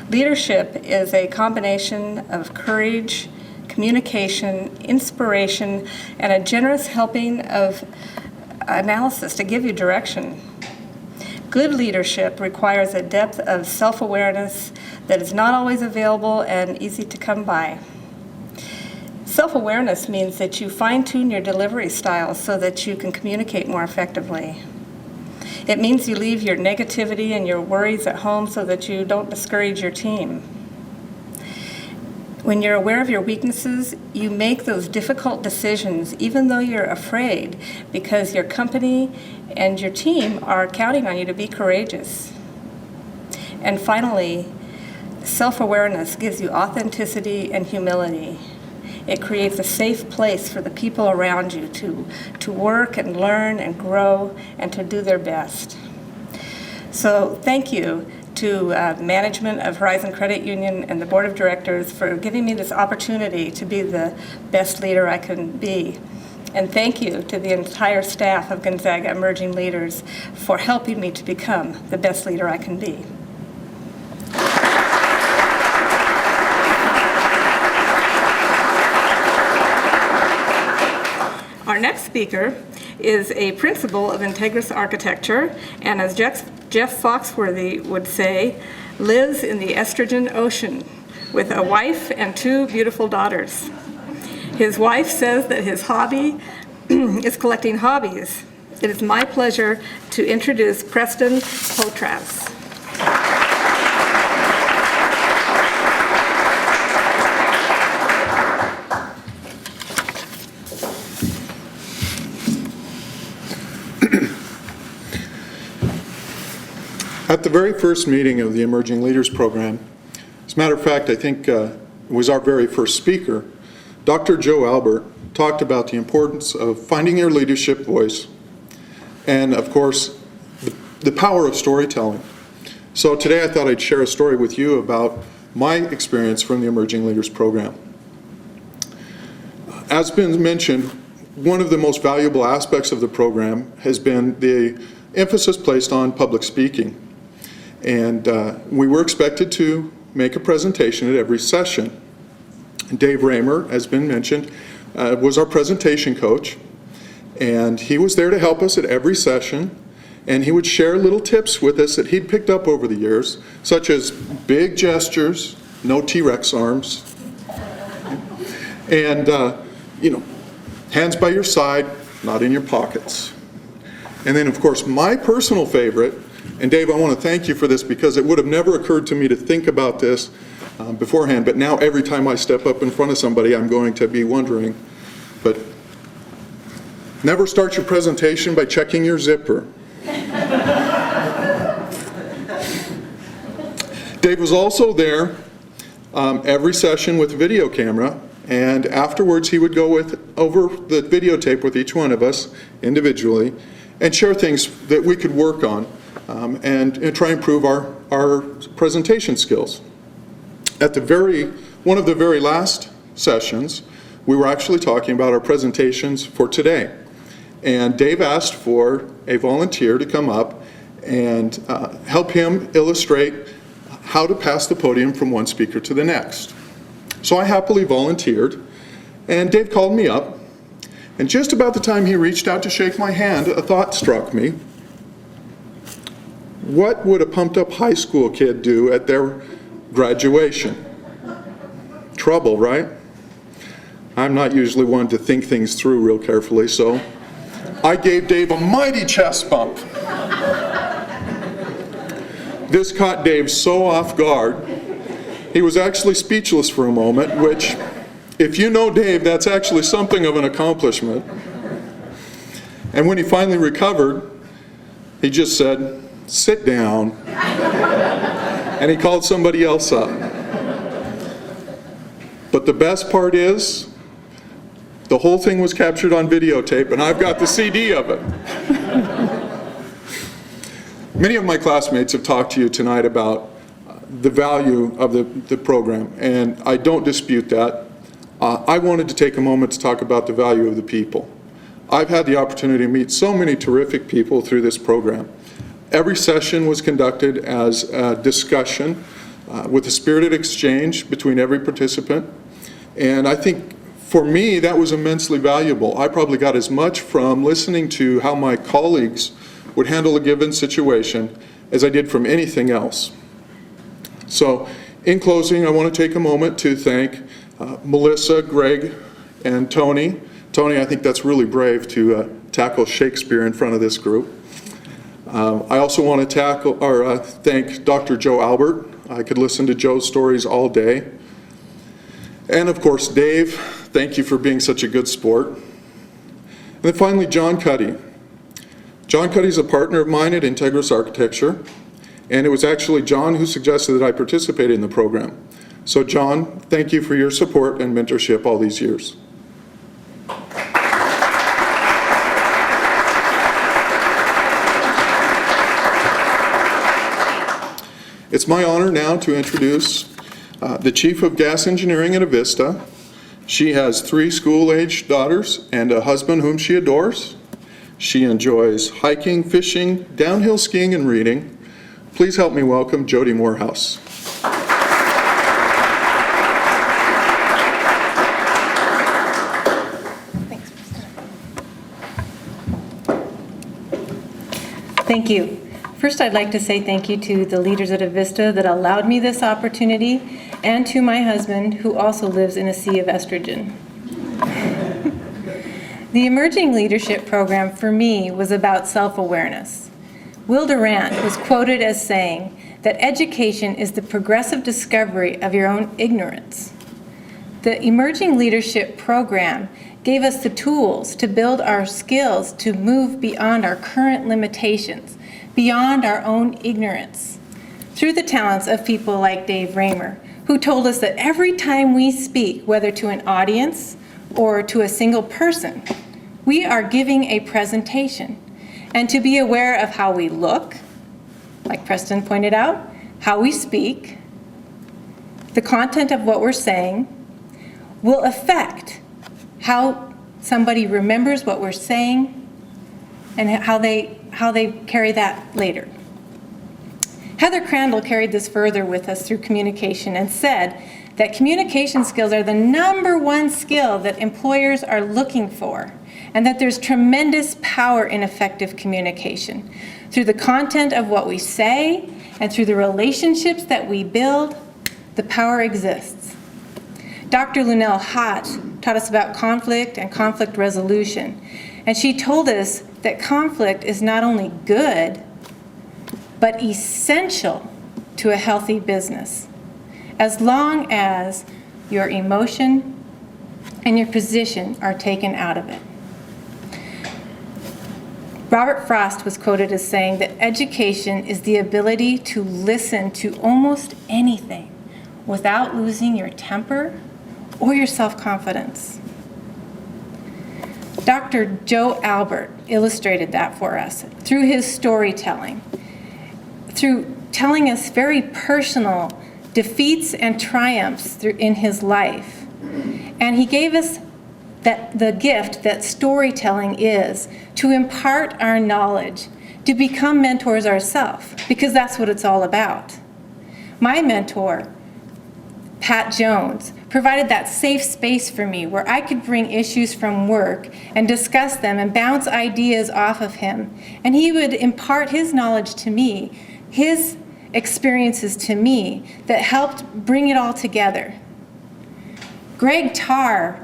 H: Leadership is a combination of courage, communication, inspiration, and a generous helping of analysis to give you direction. Good leadership requires a depth of self-awareness that is not always available and easy to come by. Self-awareness means that you fine-tune your delivery style so that you can communicate more effectively. It means you leave your negativity and your worries at home so that you don't discourage your team. When you're aware of your weaknesses, you make those difficult decisions even though you're afraid, because your company and your team are counting on you to be courageous. And finally, self-awareness gives you authenticity and humility. It creates a safe place for the people around you to work and learn and grow and to do their best. So thank you to management of Horizon Credit Union and the board of directors for giving me this opportunity to be the best leader I can be. And thank you to the entire staff of Gonzaga Emerging Leaders for helping me to become the best leader I can be. Our next speaker is a principal of Integris Architecture, and as Jeff Foxworthy would say, lives in the estrogen ocean with a wife and 2 beautiful daughters. His wife says that his hobby is collecting hobbies. It is my pleasure to introduce Preston Potras.
I: At the very first meeting of the Emerging Leaders Program, as a matter of fact, I think it was our very first speaker, Dr. Joe Albert talked about the importance of finding your leadership voice and, of course, the power of storytelling. So today I thought I'd share a story with you about my experience from the Emerging Leaders Program. As been mentioned, one of the most valuable aspects of the program has been the emphasis placed on public speaking. And we were expected to make a presentation at every session. Dave Raymer, as been mentioned, was our presentation coach, and he was there to help us at every session, and he would share little tips with us that he'd picked up over the years, such as big gestures, no T-Rex arms, and hands by your side, not in your pockets. And then, of course, my personal favorite, and Dave, I want to thank you for this because it would have never occurred to me to think about this beforehand, but now every time I step up in front of somebody, I'm going to be wondering, but never start your presentation by checking your zipper. Dave was also there every session with a video camera, and afterwards he would go over the videotape with each one of us individually and share things that we could work on and try and improve our presentation skills. At one of the very last sessions, we were actually talking about our presentations for today. And Dave asked for a volunteer to come up and help him illustrate how to pass the podium from one speaker to the next. So I happily volunteered, and Dave called me up, and just about the time he reached out to shake my hand, a thought struck me. What would a pumped-up high school kid do at their graduation? Trouble, right? I'm not usually one to think things through real carefully, so I gave Dave a mighty chest bump. This caught Dave so off guard, he was actually speechless for a moment, which, if you know Dave, that's actually something of an accomplishment. And when he finally recovered, he just said, "Sit down," and he called somebody else up. But the best part is, the whole thing was captured on videotape, and I've got the CD of it. Many of my classmates have talked to you tonight about the value of the program, and I don't dispute that. I wanted to take a moment to talk about the value of the people. I've had the opportunity to meet so many terrific people through this program. Every session was conducted as a discussion with a spirited exchange between every participant, and I think for me that was immensely valuable. I probably got as much from listening to how my colleagues would handle a given situation as I did from anything else. So, in closing, I want to take a moment to thank Melissa, Greg, and Tony. Tony, I think that's really brave to tackle Shakespeare in front of this group. I also want to thank Dr. Joe Albert. I could listen to Joe's stories all day. And of course, Dave, thank you for being such a good sport. And then finally, John Cuddy. John Cuddy is a partner of mine at Integris Architecture, and it was actually John who suggested that I participate in the program. So John, thank you for your support and mentorship all these years. It's my honor now to introduce the Chief of Gas Engineering at Avista. She has 3 school-aged daughters and a husband whom she adores. She enjoys hiking, fishing, downhill skiing, and reading. Please help me welcome Jody Morehouse.
A: Thank you. First, I'd like to say thank you to the leaders at Avista that allowed me this opportunity, and to my husband, who also lives in a sea of estrogen. The Emerging Leadership Program for me was about self-awareness. Will Durant was quoted as saying that education is the progressive discovery of your own ignorance. The Emerging Leadership Program gave us the tools to build our skills to move beyond our current limitations, beyond our own ignorance, through the talents of people like Dave Raymer, who told us that every time we speak, whether to an audience or to a single person, we are giving a presentation, and to be aware of how we look,
J: like Preston pointed out, how we speak, the content of what we're saying, will affect how somebody remembers what we're saying and how they carry that later. Heather Crandall carried this further with us through communication and said that communication skills are the #1 skill that employers are looking for, and that there's tremendous power in effective communication. Through the content of what we say and through the relationships that we build, the power exists. Dr. Lunell Hott taught us about conflict and conflict resolution, and she told us that conflict is not only good, but essential to a healthy business, as long as your emotion and your position are taken out of it. Robert Frost was quoted as saying that education is the ability to listen to almost anything without losing your temper or your self-confidence. Dr. Joe Albert illustrated that for us through his storytelling, through telling us very personal defeats and triumphs in his life. And he gave us the gift that storytelling is, to impart our knowledge, to become mentors ourselves, because that's what it's all about. My mentor, Pat Jones, provided that safe space for me where I could bring issues from work and discuss them and bounce ideas off of him. And he would impart his knowledge to me, his experiences to me, that helped bring it all together. Greg Tarr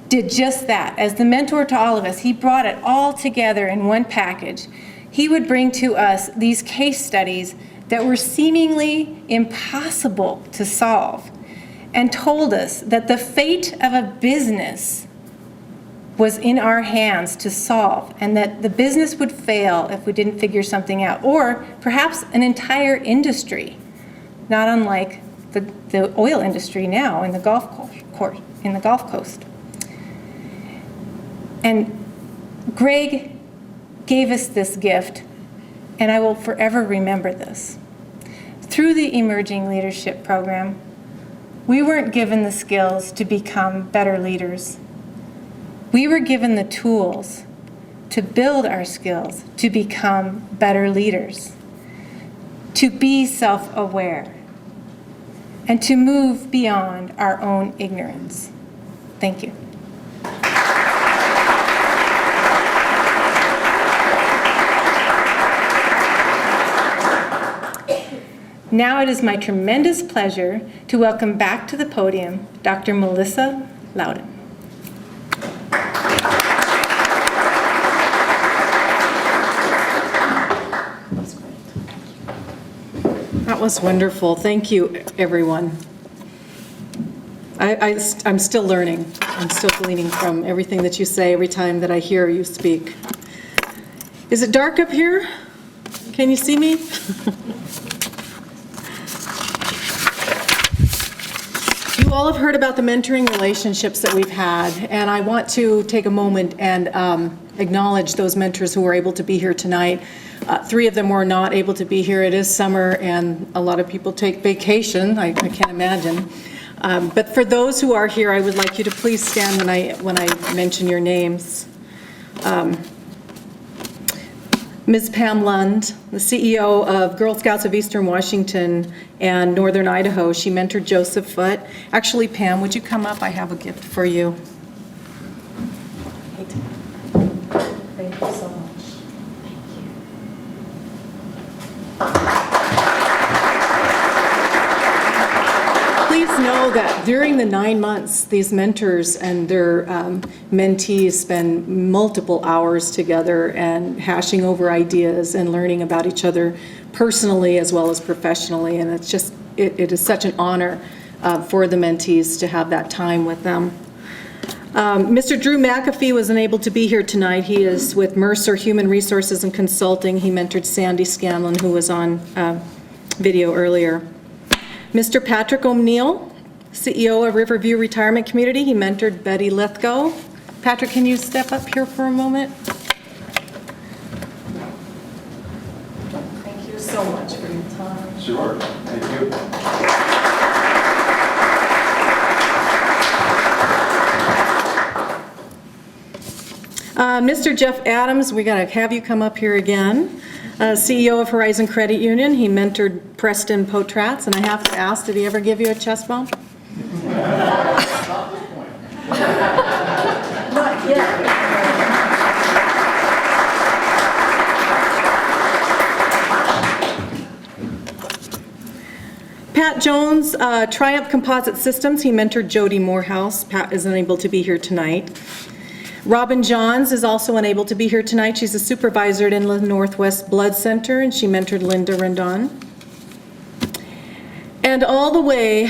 J: did just that. As the mentor to all of us, he brought it all together in one package. He would bring to us these case studies that were seemingly impossible to solve, and told us that the fate of a business was in our hands to solve, and that the business would fail if we didn't figure something out, or perhaps an entire industry, not unlike the oil industry now in the Gulf Coast. And Greg gave us this gift, and I will forever remember this. Through the Emerging Leadership Program, we weren't given the skills to become better leaders. We were given the tools to build our skills to become better leaders, to be self-aware, and to move beyond our own ignorance. Thank you. Now it is my tremendous pleasure to welcome back to the podium Dr. Melissa Loudon.
A: That was wonderful. Thank you, everyone. I'm still learning. I'm still gleaning from everything that you say every time that I hear you speak. Is it dark up here? Can you see me? You all have heard about the mentoring relationships that we've had, and I want to take a moment and acknowledge those mentors who were able to be here tonight. 3 of them were not able to be here. It is summer, and a lot of people take vacation. I can't imagine. But for those who are here, I would like you to please stand when I mention your names. Ms. Pam Lund, the CEO of Girl Scouts of Eastern Washington and Northern Idaho. She mentored Joseph Foote. Actually, Pam, would you come up? I have a gift for you. Thank you so much. Please know that during the 9 months, these mentors and their mentees spend multiple hours together and hashing over ideas and learning about each other personally as well as professionally. And it's just, it is such an honor for the mentees to have that time with them. Mr. Drew McAfee was unable to be here tonight. He is with Mercer Human Resources and Consulting. He mentored Sandy Scanlon, who was on video earlier. Mr. Patrick O'Neill, CEO of Riverview Retirement Community. He mentored Betty Lithgow. Patrick, can you step up here for a moment? Thank you so much for your time.
C: Sure. Thank you.
A: Mr. Jeff Adams, we got to have you come up here again. CEO of Horizon Credit Union. He mentored Preston Potratz, and I have to ask, did he ever give you a chest bump? Not yet. Pat Jones, Triumph Composite Systems. He mentored Jody Morehouse. Pat is unable to be here tonight. Robin Johns is also unable to be here tonight. She's a supervisor at Inland Northwest Blood Center, and she mentored Linda Rendon. And all the way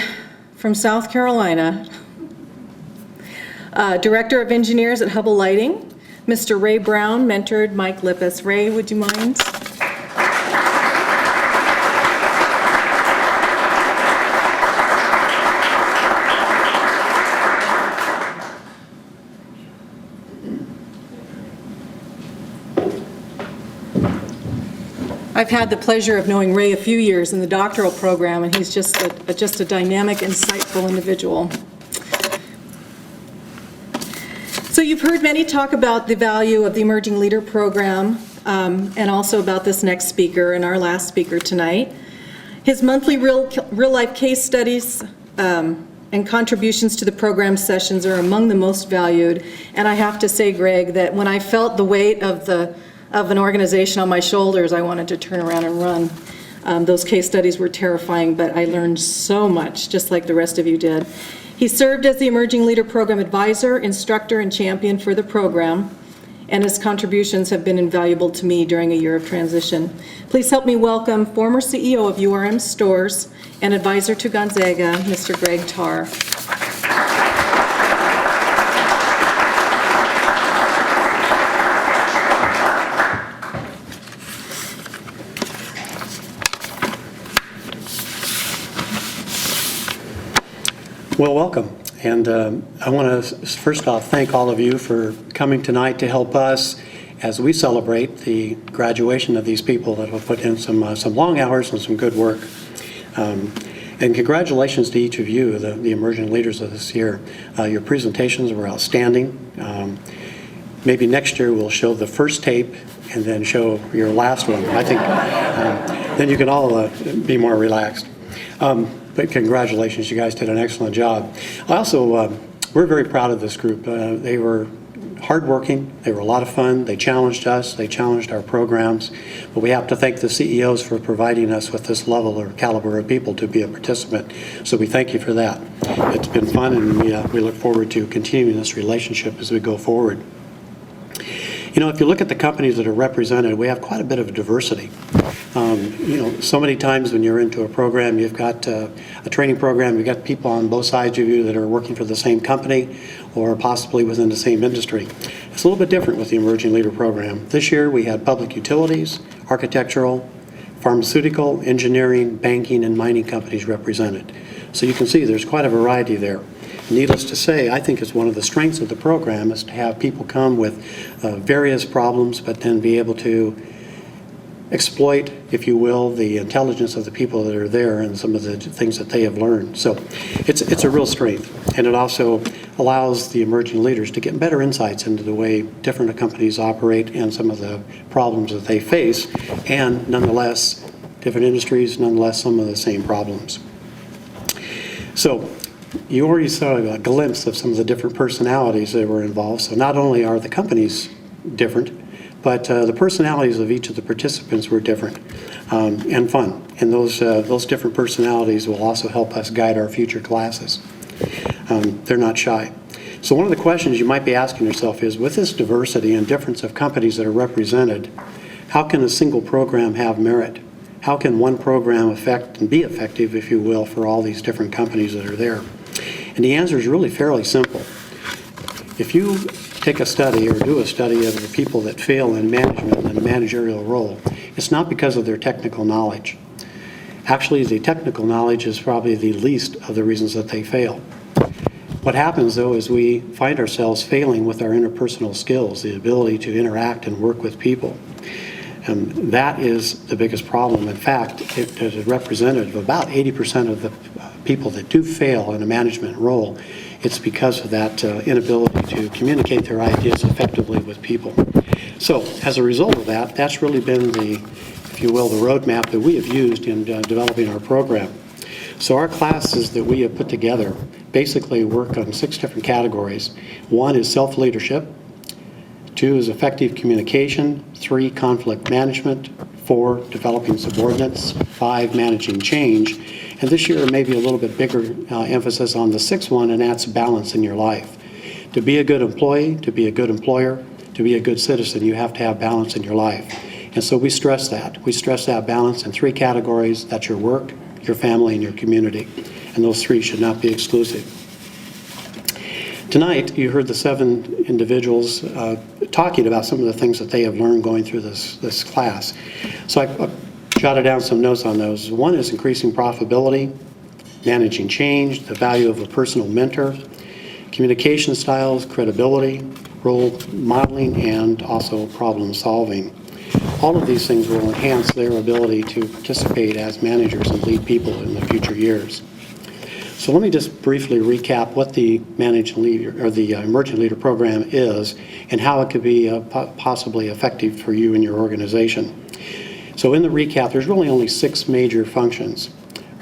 A: from South Carolina, Director of Engineers at Hubble Lighting, Mr. Ray Brown mentored Mike Lippis. Ray, would you mind? I've had the pleasure of knowing Ray a few years in the doctoral program, and he's just a dynamic, insightful individual. So you've heard many talk about the value of the Emerging Leader Program, and also about this next speaker and our last speaker tonight. His monthly real-life case studies and contributions to the program sessions are among the most valued. And I have to say, Greg, that when I felt the weight of an organization on my shoulders, I wanted to turn around and run. Those case studies were terrifying, but I learned so much, just like the rest of you did. He served as the Emerging Leader Program advisor, instructor, and champion for the program, and his contributions have been invaluable to me during a year of transition. Please help me welcome former CEO of URM Stores and advisor to Gonzaga, Mr. Greg Tarr.
K: Well, welcome. And I want to first off thank all of you for coming tonight to help us as we celebrate the graduation of these people that have put in some long hours and some good work. And congratulations to each of you, the emerging leaders of this year. Your presentations were outstanding. Maybe next year we'll show the first tape and then show your last one. I think then you can all be more relaxed. But congratulations, you guys did an excellent job. I also, we're very proud of this group. They were hardworking, they were a lot of fun, they challenged us, they challenged our programs, but we have to thank the CEOs for providing us with this level or caliber of people to be a participant. So we thank you for that. It's been fun, and we look forward to continuing this relationship as we go forward. You know, if you look at the companies that are represented, we have quite a bit of diversity. You know, so many times when you're into a program, you've got a training program, you've got people on both sides of you that are working for the same company or possibly within the same industry. It's a little bit different with the Emerging Leader Program. This year we had public utilities, architectural, pharmaceutical, engineering, banking, and mining companies represented. So you can see there's quite a variety there. Needless to say, I think it's one of the strengths of the program is to have people come with various problems, but then be able to exploit, if you will, the intelligence of the people that are there and some of the things that they have learned. So it's a real strength, and it also allows the emerging leaders to get better insights into the way different companies operate and some of the problems that they face, and nonetheless, different industries, nonetheless, some of the same problems. So you already saw a glimpse of some of the different personalities that were involved. So not only are the companies different, but the personalities of each of the participants were different and fun. And those different personalities will also help us guide our future classes. They're not shy. So one of the questions you might be asking yourself is, with this diversity and difference of companies that are represented, how can a single program have merit? How can one program affect and be effective, if you will, for all these different companies that are there? And the answer is really fairly simple. If you take a study or do a study of the people that fail in management and a managerial role, it's not because of their technical knowledge. Actually, the technical knowledge is probably the least of the reasons that they fail. What happens, though, is we find ourselves failing with our interpersonal skills, the ability to interact and work with people. That is the biggest problem. In fact, it is representative of about 80% of the people that do fail in a management role. It's because of that inability to communicate their ideas effectively with people. So as a result of that, that's really been the, if you will, the roadmap that we have used in developing our program. So our classes that we have put together basically work on 6 different categories. 1 is self-leadership. 2 is effective communication. 3, conflict management. 4, developing subordinates. 5, managing change. And this year, maybe a little bit bigger emphasis on the 6th one, and that's balance in your life. To be a good employee, to be a good employer, to be a good citizen, you have to have balance in your life. And so we stress that. We stress that balance in 3 categories. That's your work, your family, and your community. And those 3 should not be exclusive. Tonight, you heard the 7 individuals talking about some of the things that they have learned going through this class. So I jotted down some notes on those. 1 is increasing profitability, managing change, the value of a personal mentor, communication styles, credibility, role modeling, and also problem solving. All of these things will enhance their ability to participate as managers and lead people in the future years. So let me just briefly recap what the Managing Leader or the Emerging Leader program is and how it could be possibly effective for you and your organization. So in the recap, there's really only 6 major functions,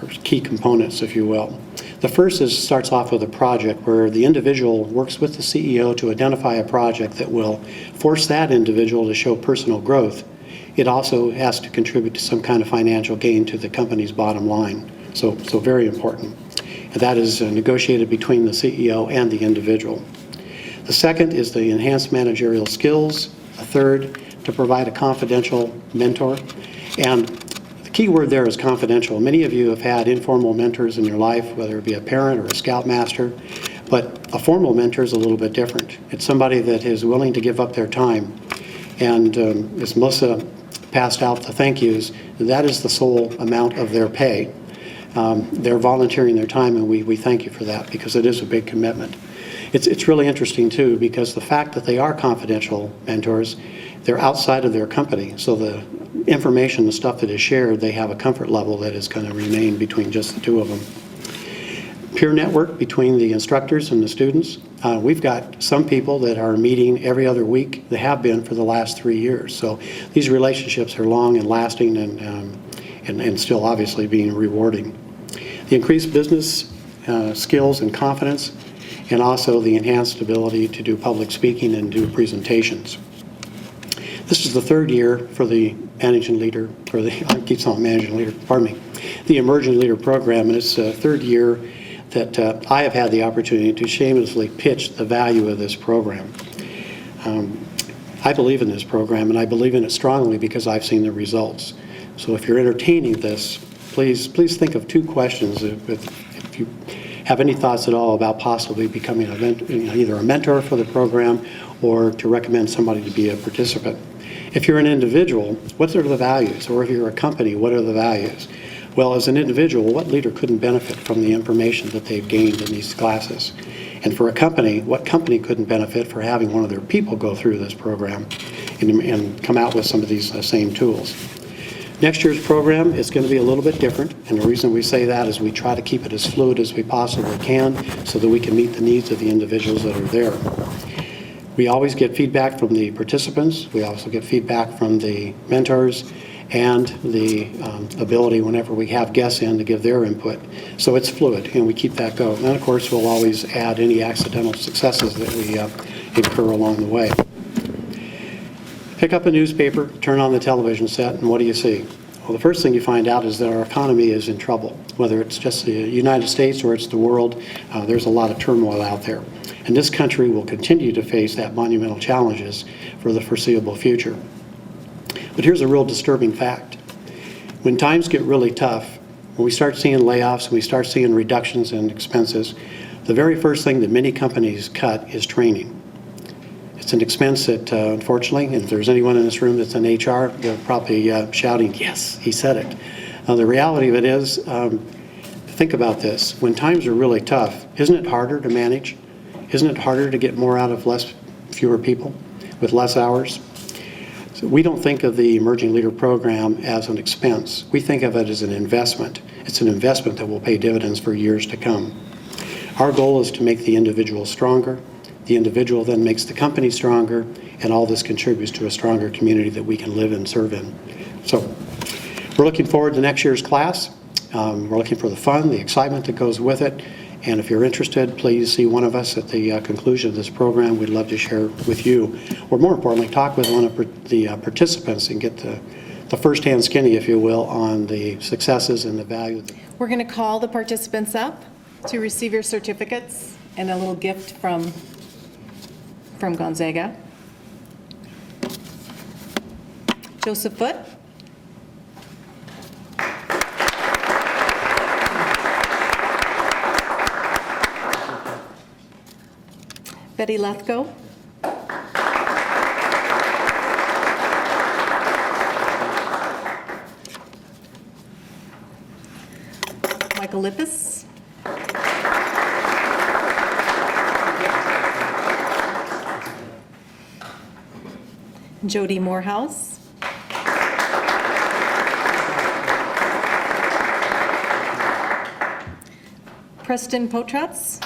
K: or key components, if you will. The first starts off with a project where the individual works with the CEO to identify a project that will force that individual to show personal growth. It also has to contribute to some kind of financial gain to the company's bottom line. So very important. And that is negotiated between the CEO and the individual. The second is the enhanced managerial skills. The third, to provide a confidential mentor. And the key word there is confidential. Many of you have had informal mentors in your life, whether it be a parent or a scoutmaster, but a formal mentor is a little bit different. It's somebody that is willing to give up their time. And as Melissa passed out the thank yous, that is the sole amount of their pay. They're volunteering their time, and we thank you for that because it is a big commitment. It's really interesting, too, because the fact that they are confidential mentors, they're outside of their company, so the information, the stuff that is shared, they have a comfort level that is going to remain between just the 2 of them. Peer network between the instructors and the students. We've got some people that are meeting every other week. They have been for the last 3 years. So these relationships are long and lasting and still obviously being rewarding. The increased business skills and confidence, and also the enhanced ability to do public speaking and do presentations. This is the 3rd year for the Managing Leader, or I keep saying Managing Leader, pardon me, the Emerging Leader program, and it's the 3rd year that I have had the opportunity to shamelessly pitch the value of this program. I believe in this program, and I believe in it strongly because I've seen the results. So if you're entertaining this, please think of 2 questions. If you have any thoughts at all about possibly becoming either a mentor for the program or to recommend somebody to be a participant. If you're an individual, what are the values? Or if you're a company, what are the values? Well, as an individual, what leader couldn't benefit from the information that they've gained in these classes? And for a company, what company couldn't benefit for having one of their people go through this program and come out with some of these same tools? Next year's program is going to be a little bit different, and the reason we say that is we try to keep it as fluid as we possibly can so that we can meet the needs of the individuals that are there. We always get feedback from the participants. We also get feedback from the mentors and the ability whenever we have guests in to give their input. So it's fluid, and we keep that going. And of course, we'll always add any accidental successes that we incur along the way. Pick up a newspaper, turn on the television set, and what do you see? Well, the first thing you find out is that our economy is in trouble. Whether it's just the United States or it's the world, there's a lot of turmoil out there. And this country will continue to face that monumental challenges for the foreseeable future. But here's a real disturbing fact. When times get really tough, when we start seeing layoffs, when we start seeing reductions in expenses, the very first thing that many companies cut is training. It's an expense that, unfortunately, if there's anyone in this room that's in HR, they're probably shouting, yes, he said it. The reality of it is, think about this. When times are really tough, isn't it harder to manage? Isn't it harder to get more out of fewer people with less hours? We don't think of the Emerging Leader Program as an expense. We think of it as an investment. It's an investment that will pay dividends for years to come. Our goal is to make the individual stronger. The individual then makes the company stronger, and all this contributes to a stronger community that we can live and serve in. So we're looking forward to next year's class. We're looking for the fun, the excitement that goes with it. And if you're interested, please see one of us at the conclusion of this program. We'd love to share with you, or more importantly, talk with one of the participants and get the first-hand skinny, if you will, on the successes and the value.
A: We're going to call the participants up to receive your certificates and a little gift from Gonzaga. Joseph Foote. Betty Lethko. Michael Lippis. Jody Morehouse. Preston Potratz.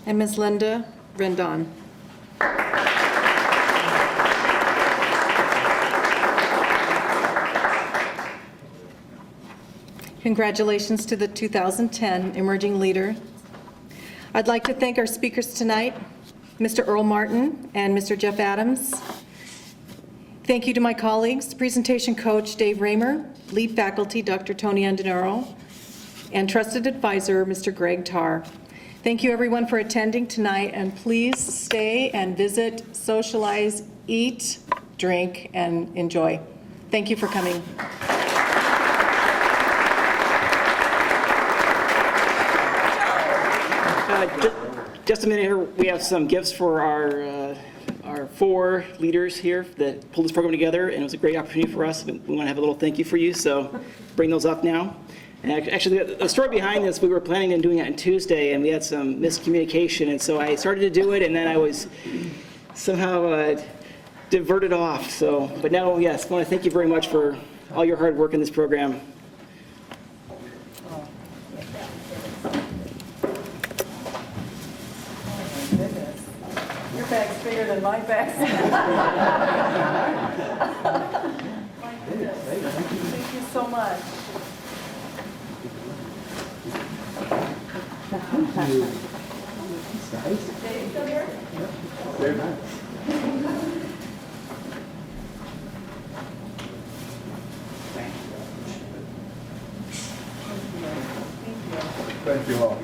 A: And Ms. Linda Rendon. Congratulations to the 2010 Emerging Leader. I'd like to thank our speakers tonight, Mr. Earl Martin and Mr. Jeff Adams. Thank you to my colleagues, presentation coach Dave Raymer, lead faculty Dr. Tony Andinaro, and trusted advisor Mr. Greg Tarr. Thank you everyone for attending tonight, and please stay and visit, socialize, eat, drink, and enjoy. Thank you for coming.
B: Just a minute here, we have some gifts for our 4 leaders here that pulled this program together, and it was a great opportunity for us. We want to have a little thank you for you, so bring those up now. And actually, the story behind this, we were planning on doing it on Tuesday, and we had some miscommunication, and so I started to do it, and then I was somehow diverted off. So, but now, yes, I want to thank you very much for all your hard work in this program.
A: Your bag's bigger than my bag. My goodness. Thank you so much. Dave, still here?
C: Very nice. Thank you all.